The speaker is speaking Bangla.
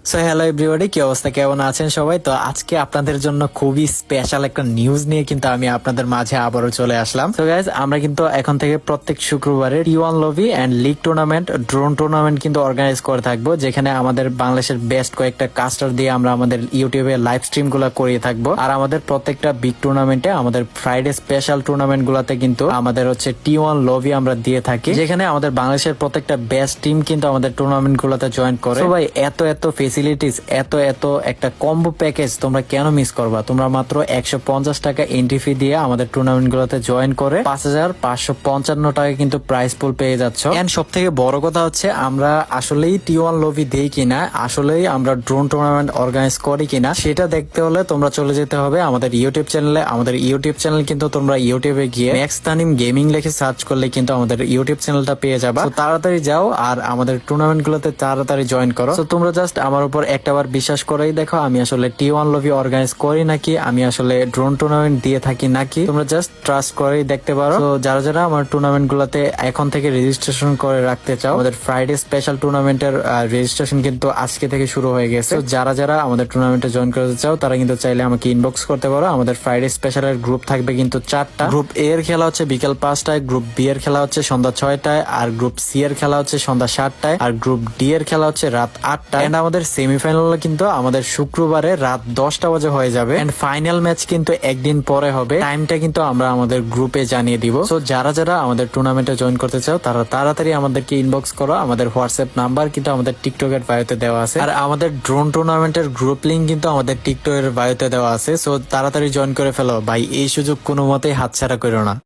সো হ্যালো এভরিবডি, কি অবস্থা, কেমন আছেন সবাই? তো আজকে আপনাদের জন্য খুবই স্পেশাল একটা নিউজ নিয়ে কিন্তু আমি আপনাদের মাঝে আবারও চলে আসলাম। তো গাইজ, আমরা কিন্তু এখন থেকে প্রত্যেক শুক্রবারে T1 lobby and league tournament, drone tournament কিন্তু অর্গানাইজ করে থাকবো, যেখানে আমাদের বাংলাদেশের বেস্ট কয়েকটা কাস্টার দিয়ে আমরা আমাদের ইউটিউবে লাইভ স্ট্রিম গুলা করিয়ে থাকবো। আর আমাদের প্রত্যেকটা বিগ টুর্নামেন্টে, আমাদের ফ্রাইডে স্পেশাল টুর্নামেন্ট গুলাতে কিন্তু আমাদের হচ্ছে T1 লবি আমরা দিয়ে থাকি, যেখানে আমাদের বাংলাদেশের প্রত্যেকটা বেস্ট টিম কিন্তু আমাদের টুর্নামেন্ট গুলাতে জয়েন করে। তো ভাই, এত ফেসিলিটিস, এত একটা কম্বো প্যাকেজ তোমরা কেন মিস করবা? তোমরা মাত্র 150 টাকা এন্ট্রি ফি দিয়ে আমাদের টুর্নামেন্ট গুলোতে জয়েন করে 5555 টাকা কিন্তু প্রাইস পুল পেয়ে যাচ্ছ। এন্ড সব থেকে বড় কথা হচ্ছে, আমরা আসলেই T1 লবি দেই কিনা, আসলেই আমরা ড্রোন টুর্নামেন্ট অর্গানাইজ করি কিনা, সেটা দেখতে হলে তোমরা চলে যেতে হবে আমাদের ইউটিউব চ্যানেলে। আমাদের ইউটিউব চ্যানেল কিন্তু তোমরা ইউটিউবে গিয়ে ম্যাক্স তানিম গেমিং লিখে সার্চ করলে কিন্তু আমাদের ইউটিউব চ্যানেলটা পেয়ে যাবা। তো তাড়াতাড়ি যাও আর আমাদের টুর্নামেন্ট গুলোতে তাড়াতাড়ি জয়েন করো। তো তোমরা জাস্ট আমার উপর একটাবার বিশ্বাস করেই দেখো, আমি আসলে T1 লবি অর্গানাইজ করি নাকি, আমি আসলে ড্রোন টুর্নামেন্ট দিয়ে থাকি নাকি, তোমরা জাস্ট ট্রাস্ট করেই দেখতে পারো। তো যারা আমার টুর্নামেন্ট গুলাতে এখন থেকে রেজিস্ট্রেশন করে রাখতে চাও, আমাদের ফ্রাইডে স্পেশাল টুর্নামেন্টের রেজিস্ট্রেশন কিন্তু আজকে থেকে শুরু হয়ে গেছে। তো যারা আমাদের টুর্নামেন্টে জয়েন করতে চাও, তারা কিন্তু চাইলে আমাকে ইনবক্স করতে পারো। আমাদের ফ্রাইডে স্পেশালের গ্রুপ থাকবে কিন্তু 4টা। গ্রুপ এ এর খেলা হচ্ছে বিকেল 5টায়, গ্রুপ বি এর খেলা হচ্ছে সন্ধ্যা 6টায়, আর গ্রুপ সি এর খেলা হচ্ছে সন্ধ্যা 7টায়, আর গ্রুপ ডি এর খেলা হচ্ছে রাত 8টায়। এন্ড আমাদের সেমিফাইনাল কিন্তু আমাদের শুক্রবারে রাত 10টা বাজে হয়ে যাবে। এন্ড ফাইনাল ম্যাচ কিন্তু একদিন পরে হবে, টাইমটা কিন্তু আমরা আমাদের গ্রুপে জানিয়ে দিব। তো যারা আমাদের টুর্নামেন্টে জয়েন করতে চাও, তারা তাড়াতাড়ি আমাদেরকে ইনবক্স করো। আমাদের হোয়াটসঅ্যাপ নাম্বার কিন্তু আমাদের টিকটকের বায়োতে দেওয়া আছে, আর আমাদের ড্রোন টুর্নামেন্টের গ্রুপ লিঙ্ক কিন্তু আমাদের টিকটকের বায়োতে দেওয়া আছে। সো তাড়াতাড়ি জয়েন করে ফেলো ভাই, এই সুযোগ কোনো মতেই হাতছাড়া করো না।